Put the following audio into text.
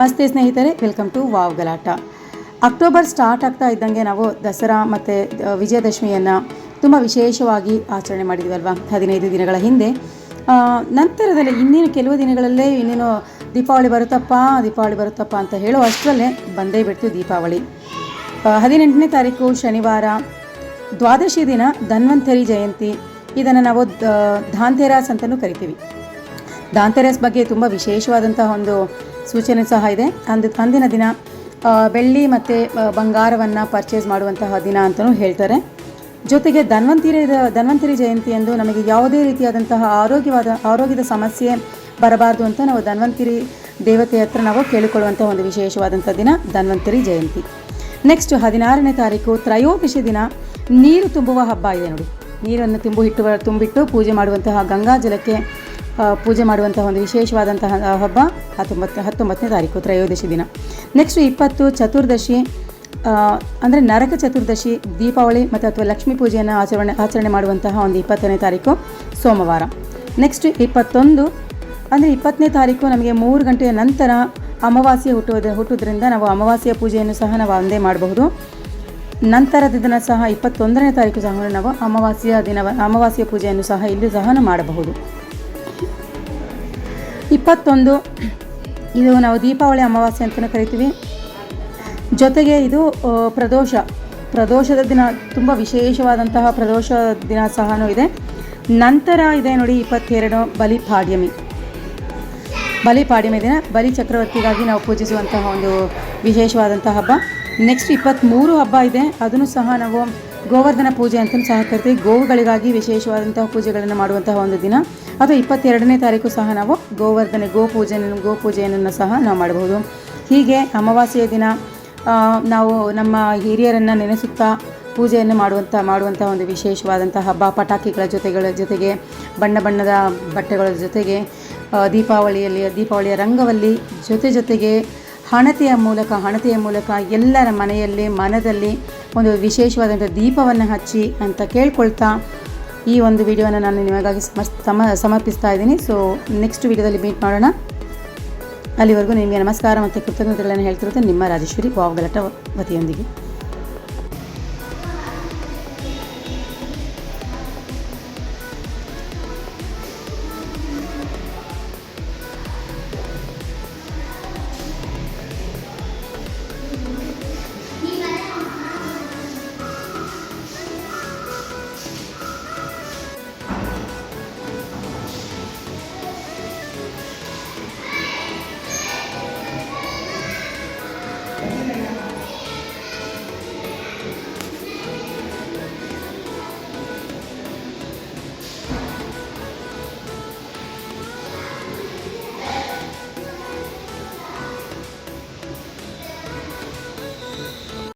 ನಮಸ್ತೆ ಸ್ನೇಹಿತರೆ, welcome to wow Galata. October start ಆಗ್ತಾ ಇದ್ದಂಗೆ ನಾವು ದಸರಾ ಮತ್ತು ವಿಜಯದಶಮಿಯನ್ನು ತುಂಬ ವಿಶೇಷವಾಗಿ ಆಚರಣೆ ಮಾಡಿದ್ವಲ್ವ 15 ದಿನಗಳ ಹಿಂದೆ. ನಂತರದಲ್ಲಿ ಇನ್ನೇನು ಕೆಲವು ದಿನಗಳಲ್ಲೇ ಇನ್ನೇನು ದೀಪಾವಳಿ ಬರುತ್ತಪ್ಪ ಅಂತ ಹೇಳೋ ಅಷ್ಟರಲ್ಲೇ ಬಂದೇ ಬಿಡ್ತು ದೀಪಾವಳಿ. 18ನೇ ತಾರೀಕು ಶನಿವಾರ, ದ್ವಾದಶಿ ದಿನ ಧನ್ವಂತರಿ ಜಯಂತಿ. ಇದನ್ನು ನಾವು ಧಾಂತೆರಾಸ್ ಅಂತಲೂ ಕರಿತೀವಿ. ಧಾಂತೆರಾಸ್ ಬಗ್ಗೆ ತುಂಬ ವಿಶೇಷವಾದಂತಹ ಒಂದು ಸೂಚನೆ ಸಹ ಇದೆ. ಅಂದಿನ ದಿನ ಬೆಳ್ಳಿ ಮತ್ತು ಬಂಗಾರವನ್ನು ಪರ್ಚೇಸ್ ಮಾಡುವಂತಹ ದಿನ ಅಂತಲೂ ಹೇಳ್ತಾರೆ. ಜೊತೆಗೆ ಧನ್ವಂತರಿ ಜಯಂತಿಯಂದು ನಮಗೆ ಯಾವುದೇ ರೀತಿಯಾದಂತಹ ಆರೋಗ್ಯದ ಸಮಸ್ಯೆ ಬರಬಾರ್ದು ಅಂತ ನಾವು ಧನ್ವಂತರಿ ದೇವತೆಯ ಹತ್ರ ನಾವು ಕೇಳಿಕೊಳ್ಳುವಂಥ ಒಂದು ವಿಶೇಷವಾದಂಥ ದಿನ ಧನ್ವಂತರಿ ಜಯಂತಿ. ನೆಕ್ಸ್ಟ್ 16ನೇ ತಾರೀಕು ತ್ರಯೋದಶಿ ದಿನ ನೀರು ತುಂಬುವ ಹಬ್ಬ ಇದೆ ನೋಡಿ. ನೀರನ್ನು ತುಂಬಿಟ್ಟು ಪೂಜೆ ಮಾಡುವಂತಹ ಗಂಗಾ ಜಲಕ್ಕೆ ಪೂಜೆ ಮಾಡುವಂತಹ ಒಂದು ವಿಶೇಷವಾದಂತಹ ಹಬ್ಬ 19ನೇ ತಾರೀಕು ತ್ರಯೋದಶಿ ದಿನ. ನೆಕ್ಸ್ಟ್ 20 ಚತುರ್ದಶಿ, ಅಂದರೆ ನರಕ ಚತುರ್ದಶಿ, ದೀಪಾವಳಿ ಮತ್ತು ಅಥವಾ ಲಕ್ಷ್ಮೀ ಪೂಜೆಯನ್ನು ಆಚರಣೆ ಮಾಡುವಂತಹ ಒಂದು 20ನೇ ತಾರೀಕು ಸೋಮವಾರ. ನೆಕ್ಸ್ಟ್ 21 ಅಂದರೆ 20ನೇ ತಾರೀಕು ನಮಗೆ 3 ಗಂಟೆಯ ನಂತರ ಅಮಾವಾಸ್ಯೆ ಹುಟ್ಟುವುದರಿಂದ ನಾವು ಅಮಾವಾಸ್ಯೆಯ ಪೂಜೆಯನ್ನು ಸಹ ನಾವು ಅಂದೇ ಮಾಡಬಹುದು. ನಂತರದ ದಿನ ಸಹ 21ನೇ ತಾರೀಕು ಸಹ ನಾವು ಅಮಾವಾಸ್ಯೆಯ ಪೂಜೆಯನ್ನು ಸಹ ಇಲ್ಲಿ ಸಹ ಮಾಡಬಹುದು. 21 ಇದು ನಾವು ದೀಪಾವಳಿ ಅಮಾವಾಸ್ಯೆ ಅಂತಲೂ ಕರಿತೀವಿ. ಜೊತೆಗೆ ಇದು ಪ್ರದೋಷದ ದಿನ, ತುಂಬ ವಿಶೇಷವಾದಂತಹ ಪ್ರದೋಷ ದಿನ ಸಹ ಇದೆ. ನಂತರ ಇದೆ ನೋಡಿ 22 ಬಲಿಪಾಡ್ಯಮಿ ದಿನ, ಬಲಿ ಚಕ್ರವರ್ತಿಗಾಗಿ ನಾವು ಪೂಜಿಸುವಂತಹ ಒಂದು ವಿಶೇಷವಾದಂತಹ ಹಬ್ಬ. ನೆಕ್ಸ್ಟ್ 23 ಹಬ್ಬ ಇದೆ, ಅದನ್ನು ಸಹ ನಾವು ಗೋವರ್ಧನ ಪೂಜೆ ಅಂತಲೂ ಸಹ ಕರಿತೀವಿ. ಗೋವುಗಳಿಗಾಗಿ ವಿಶೇಷವಾದಂತಹ ಪೂಜೆಗಳನ್ನು ಮಾಡುವಂತಹ ಒಂದು ದಿನ. ಅಥವಾ 22ನೇ ತಾರೀಕು ಸಹ ನಾವು ಗೋಪೂಜೆಯನ್ನು ಸಹ ನಾವು ಮಾಡಬಹುದು. ಹೀಗೆ ಅಮಾವಾಸ್ಯೆಯ ದಿನ ನಾವು ನಮ್ಮ ಹಿರಿಯರನ್ನು ನೆನೆಸುತ್ತಾ ಪೂಜೆಯನ್ನು ಮಾಡುವಂಥ ಒಂದು ವಿಶೇಷವಾದಂಥ ಹಬ್ಬ. ಪಟಾಕಿಗಳ ಜೊತೆಗೆ ಬಣ್ಣದ ಬಟ್ಟೆಗಳ ಜೊತೆಗೆ ದೀಪಾವಳಿಯ ರಂಗವಲ್ಲಿ ಜೊತೆಗೆ ಹಣತೆಯ ಮೂಲಕ ಎಲ್ಲರ ಮನದಲ್ಲಿ ಒಂದು ವಿಶೇಷವಾದಂಥ ದೀಪವನ್ನು ಹಚ್ಚಿ ಅಂತ ಕೇಳ್ಕೊಳ್ತಾ ಈ ಒಂದು ವಿಡಿಯೋನ ನಾನು ನಿಮಗಾಗಿ ಸಮರ್ಪಿಸ್ತಾ ಇದ್ದೀನಿ. ಸೊ ನೆಕ್ಸ್ಟ್ ವಿಡಿಯೋದಲ್ಲಿ ಮೀಟ್ ಮಾಡೋಣ. ಅಲ್ಲಿವರೆಗೂ ನಿಮಗೆ ನಮಸ್ಕಾರ ಮತ್ತು ಕೃತಜ್ಞತೆಗಳನ್ನು ಹೇಳ್ತಿರುತ್ತೆ ನಿಮ್ಮ ರಾಜೇಶ್ವರಿ ವಾವ್ ಗಲಾಟ ವತಿಯೊಂದಿಗೆ.